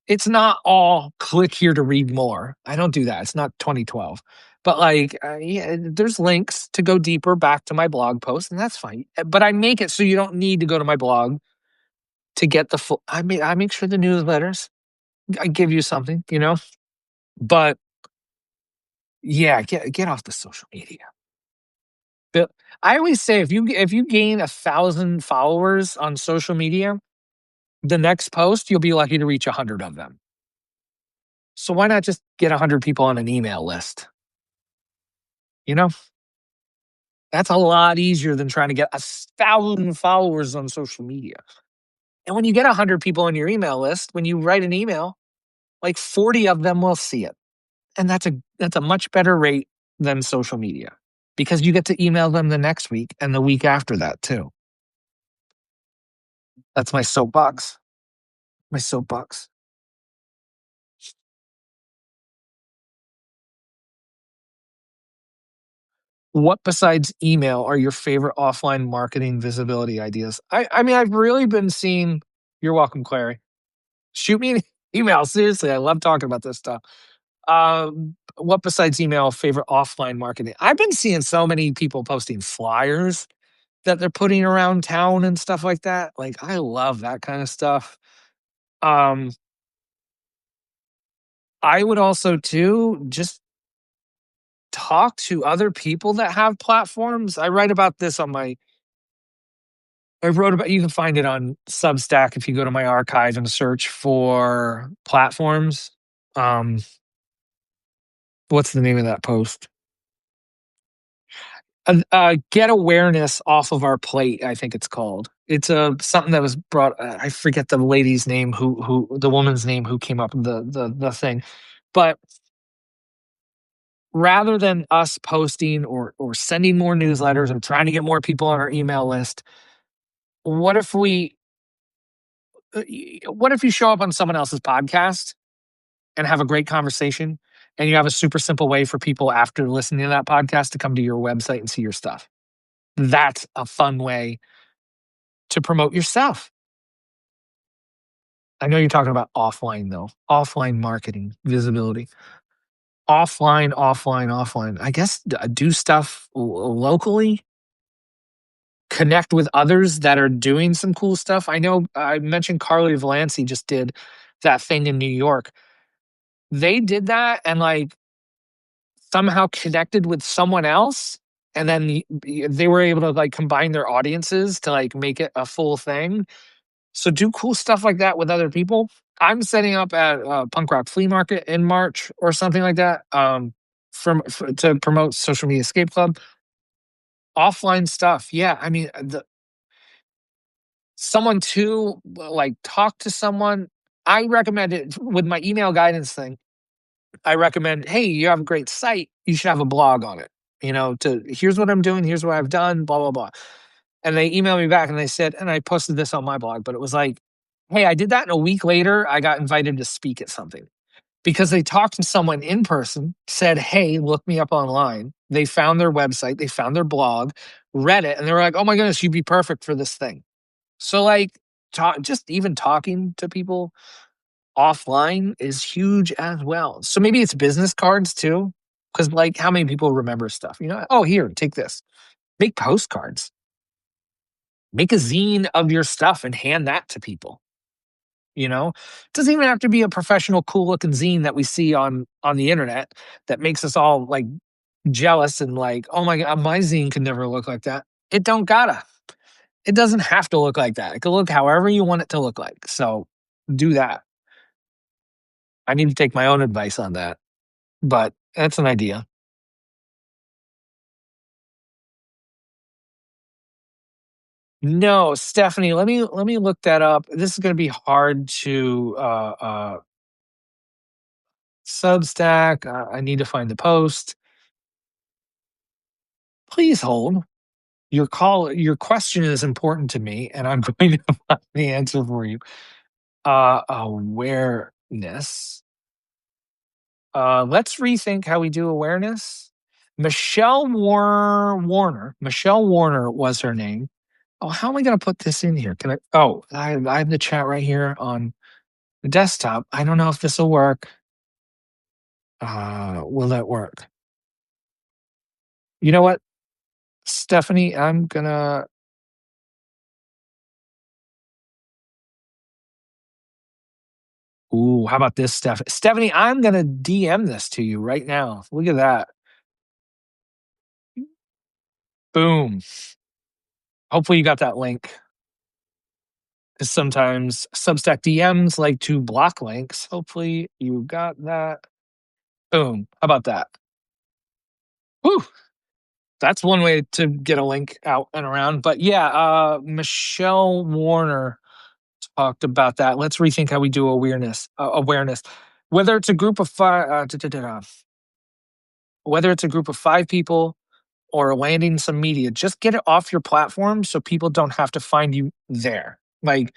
It's not all click here to read more. I don't do that. It's not 2012. But like, yeah, there's links to go deeper back to my blog post, and that's fine. But I make it so you don't need to go to my blog to get the full. I make sure the newsletters I give you something, But yeah, get off the social media. But I always say if you gain 1,000 followers on social media, the next post you'll be lucky to reach 100 of them. So why not just get 100 people on an email list? You know, that's a lot easier than trying to get 1,000 followers on social media. And when you get 100 people on your email list, when you write an email, like 40 of them will see it. And that's a much better rate than social media because you get to email them the next week and the week after that too. That's my soapbox. My soapbox. What besides email are your favorite offline marketing visibility ideas? I mean, I've really been seeing. You're welcome, Clary. Shoot me an email. Seriously, I love talking about this stuff. What besides email favorite offline marketing? I've been seeing so many people posting flyers that they're putting around town and stuff like that. Like, I love that kind of stuff. Um, I would also too just talk to other people that have platforms. I write about this on my I wrote about you can find it on Substack if you go to my archive and search for platforms. Um, what's the name of that post? Get awareness off of our plate, I think it's called. It's something that was brought. I forget the lady's name, who the woman's name who came up with the thing, but rather than us posting or sending more newsletters and trying to get more people on our email list, what if we what if you show up on someone else's podcast and have a great conversation and you have a super simple way for people after listening to that podcast to come to your website and see your stuff? That's a fun way to promote yourself. I know you're talking about offline though. Offline marketing, visibility. Offline, offline, offline. I guess do stuff locally, connect with others that are doing some cool stuff. I know I mentioned Carly Valanci just did that thing in New York. They did that and like somehow connected with someone else, and then they were able to like combine their audiences to like make it a full thing. So do cool stuff like that with other people. I'm setting up at a punk rock flea market in March or something like that. To promote Social Media Escape Club. Offline stuff. Yeah, I mean, someone to like talk to someone. I recommend it with my email guidance thing. I recommend, hey, you have a great site. You should have a blog on it. To here's what I'm doing, here's what I've done, blah, blah, blah. And they emailed me back and they said, and I posted this on my blog, but it was like, hey, I did that. And a week later, I got invited to speak at something because they talked to someone in person, said, hey, look me up online. They found their website, they found their blog, read it, and they were like, oh my goodness, you'd be perfect for this thing. So, like, just even talking to people offline is huge as well. So maybe it's business cards too. Because, like, how many people remember stuff? Oh, here, take this. Make postcards, make a zine of your stuff and hand that to people. It doesn't even have to be a professional, cool looking zine that we see on the internet that makes us all like jealous and like, oh my God, my zine can never look like that. It don't gotta. It doesn't have to look like that. It can look however you want it to look like. So do that. I need to take my own advice on that, but that's an idea. No, Stephanie, let me look that up. This is gonna be hard to Substack. I need to find the post. Please hold. Your question is important to me, and I'm going to find the answer for you. Awareness. Let's rethink how we do awareness. Michelle Warner was her name. Oh, how am I gonna put this in here? Can I oh, I have the chat right here on the desktop. I don't know if this will work. Will that work? You know what, Stephanie? I'm gonna Ooh, how about this, Stephanie, I'm gonna DM this to you right now. Look at that. Boom. Hopefully you got that link. Because sometimes Substack DMs like to block links. Hopefully you got that. Boom. How about that? Whew. That's one way to get a link out and around. But yeah, Michelle Warner talked about that. Let's rethink how we do awareness. Whether it's a group of whether it's a group of 5 people or landing some media, just get it off your platform so people don't have to find you there. Like,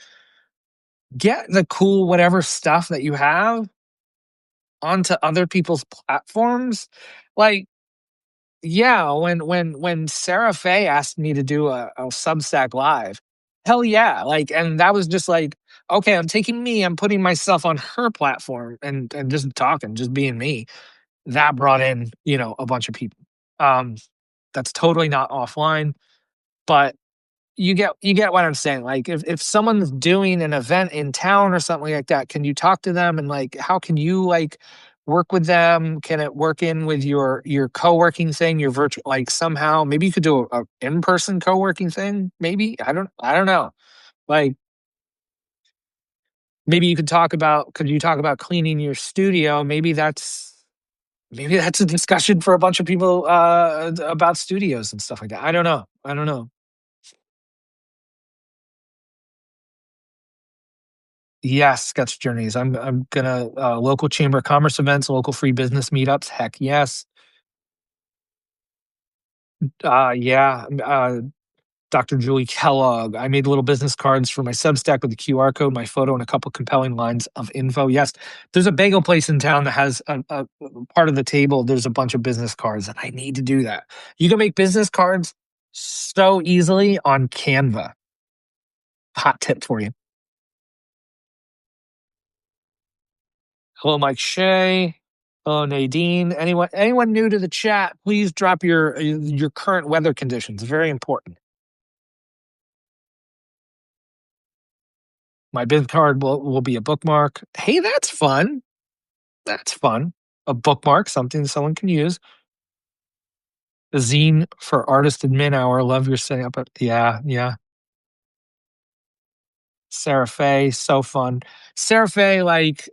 get the cool whatever stuff that you have onto other people's platforms. Like, yeah, when Sarah Faye asked me to do a Substack live, hell yeah. Like, and that was just like, okay, I'm putting myself on her platform and just talking, just being me. That brought in, a bunch of people. Um, that's totally not offline, but you get what I'm saying. Like, if someone's doing an event in town or something like that, can you talk to them and like how can you like work with them? Can it work in with your co-working thing, your virtual, like somehow maybe you could do a in-person co-working thing, maybe? I don't know. Like, maybe could you talk about cleaning your studio? Maybe that's a discussion for a bunch of people about studios and stuff like that. I don't know. Yes, sketch journeys. I'm gonna local chamber of commerce events, local free business meetups. Heck yes. Yeah. Dr. Julie Kellogg. I made little business cards for my Substack with the QR code, my photo, and a couple compelling lines of info. Yes, there's a bagel place in town that has a part of the table. There's a bunch of business cards, and I need to do that. You can make business cards so easily on Canva. Hot tip for you. Hello, Mike Shea. Hello, Nadine. Anyone new to the chat, please drop your current weather conditions. Very important. My business card will be a bookmark. Hey, that's fun. That's fun. A bookmark, something someone can use. A zine for artist admin hour. Love your setting up. Yeah, yeah. Sarah Faye, so fun. Sarah Faye, like,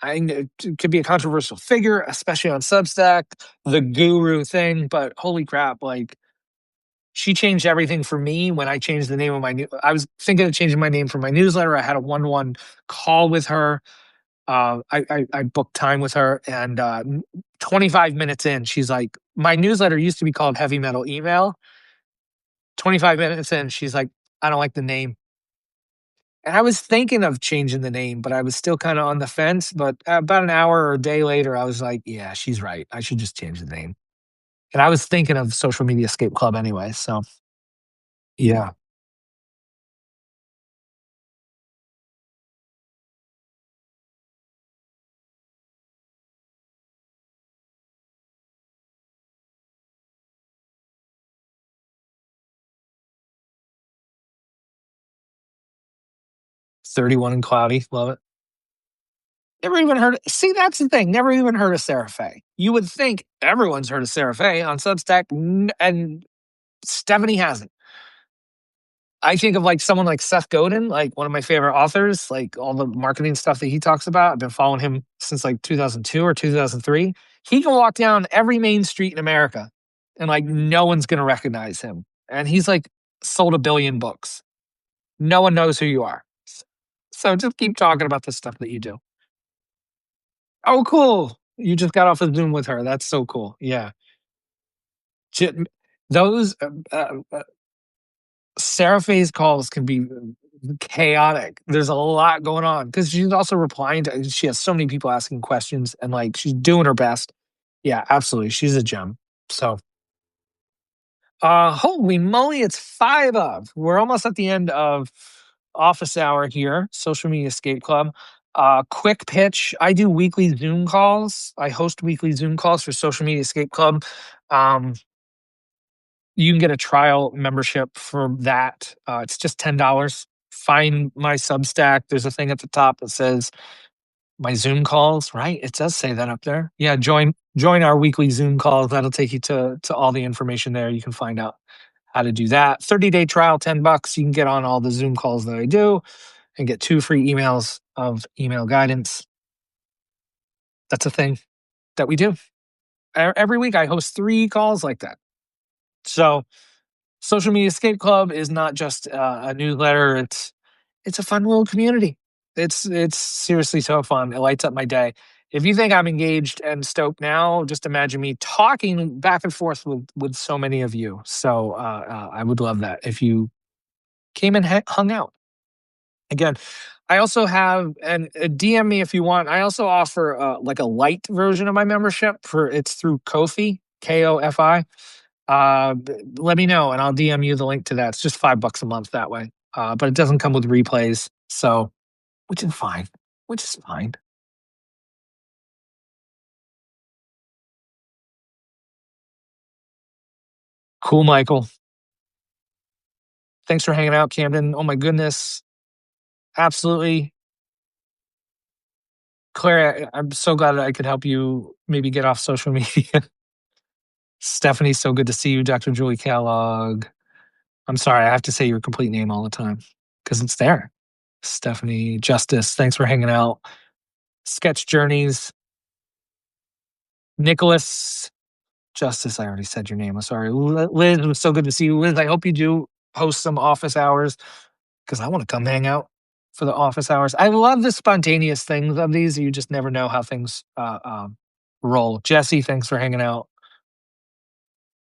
could be a controversial figure, especially on Substack, the guru thing. But holy crap, like, she changed everything for me when I changed the name of I was thinking of changing my name for my newsletter. I had a one-on-one call with her. I booked time with her, and 25 minutes in, she's like, "My newsletter used to be called Heavy Metal Email." 25 minutes in, she's like, "I don't like the name." And I was thinking of changing the name, but I was still kind of on the fence. But about an hour or a day later, I was like, "Yeah, she's right. I should just change the name." And I was thinking of Social Media Escape Club anyway. So yeah, 31 and cloudy, love it. Never even heard. See, that's the thing. Never even heard of Sarah Faye. You would think everyone's heard of Sarah Faye on Substack, and Stephanie hasn't. I think of like someone like Seth Godin, like one of my favorite authors, like all the marketing stuff that he talks about. I've been following him since like 2002 or 2003. He can walk down every main street in America and like no one's going to recognize him. And he's like sold 1 billion books. No one knows who you are. So just keep talking about the stuff that you do. Oh, cool. You just got off of Zoom with her. That's so cool. Yeah. J- Those Sarah Faye's calls can be chaotic. There's a lot going on because she's also replying to. She has so many people asking questions, and like she's doing her best. Yeah, absolutely. She's a gem. So, holy moly, it's 5 of. We're almost at the end of office hour here, Social Media Escape Club. Quick pitch. I do weekly Zoom calls. I host weekly Zoom calls for Social Media Escape Club. Um, you can get a trial membership for that. It's just $10. Find my Substack. There's a thing at the top that says my Zoom calls, right? It does say that up there. Yeah, join our weekly Zoom calls. That'll take you to all the information there. You can find out how to do that. 30-day trial, $10. You can get on all the Zoom calls that I do and get 2 free emails of email guidance. That's a thing that we do. Every week I host 3 calls like that. So Social Media Escape Club is not just a newsletter. It's a fun little community. It's seriously so fun. It lights up my day. If you think I'm engaged and stoked now, just imagine me talking back and forth with so many of you. So I would love that if you came and hung out. Again, I also have, and DM me if you want. I also offer like a light version of my membership it's through Ko-fi, Kofi. Let me know and I'll DM you the link to that. It's just $5 a month that way. But it doesn't come with replays. So, which is fine. Which is fine. Cool, Michael. Thanks for hanging out, Camden. Oh my goodness. Absolutely. Claire, I'm so glad that I could help you maybe get off social media. Stephanie, so good to see you. Dr. Julie Kellogg. I'm sorry, I have to say your complete name all the time because it's there. Stephanie, Justice, thanks for hanging out. Sketch Journeys, Nicholas, Justice, I already said your name. I'm sorry. Liz, it was so good to see you. Liz, I hope you do host some office hours because I want to come hang out for the office hours. I love the spontaneous things of these. You just never know how things roll. Jesse, thanks for hanging out.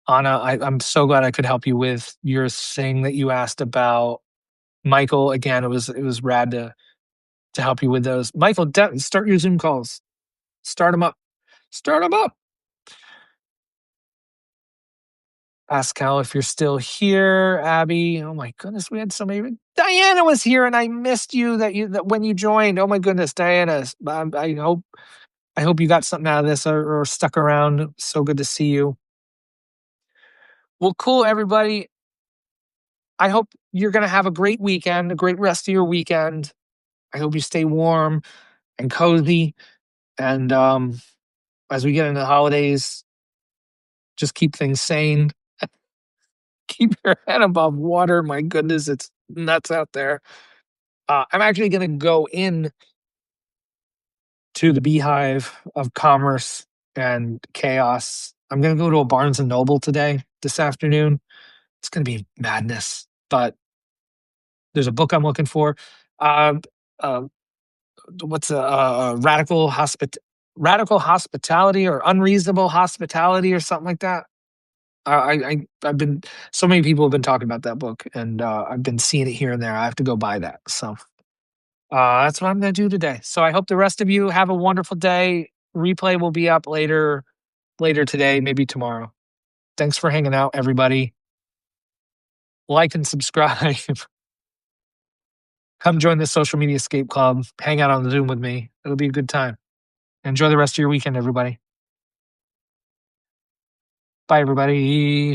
Anna, I'm so glad I could help you with your thing that you asked about. Michael, again, it was rad to help you with those. Michael, start your Zoom calls. Start them up. Start them up. Pascal, if you're still here, Abby. Oh my goodness, we had so many. Diana was here, and I missed you. That when you joined. Oh my goodness, Diana. I hope you got something out of this or stuck around. So good to see you. Well, cool, everybody. I hope you're gonna have a great weekend, a great rest of your weekend. I hope you stay warm and cozy. And as we get into the holidays, just keep things sane. Keep your head above water. My goodness, it's nuts out there. I'm actually going to go in to the beehive of commerce and chaos. I'm going to go to a Barnes and Noble this afternoon. It's going to be madness, but there's a book I'm looking for. Uh, uh, what's a radical hospitality or unreasonable hospitality or something like that? I've been so many people have been talking about that book, and I've been seeing it here and there. I have to go buy that. So that's what I'm going to do today. So I hope the rest of you have a wonderful day. Replay will be up later today, maybe tomorrow. Thanks for hanging out, everybody. Like and subscribe. Come join the Social Media Escape Club. Hang out on Zoom with me. It'll be a good time. Enjoy the rest of your weekend, everybody. Bye, everybody.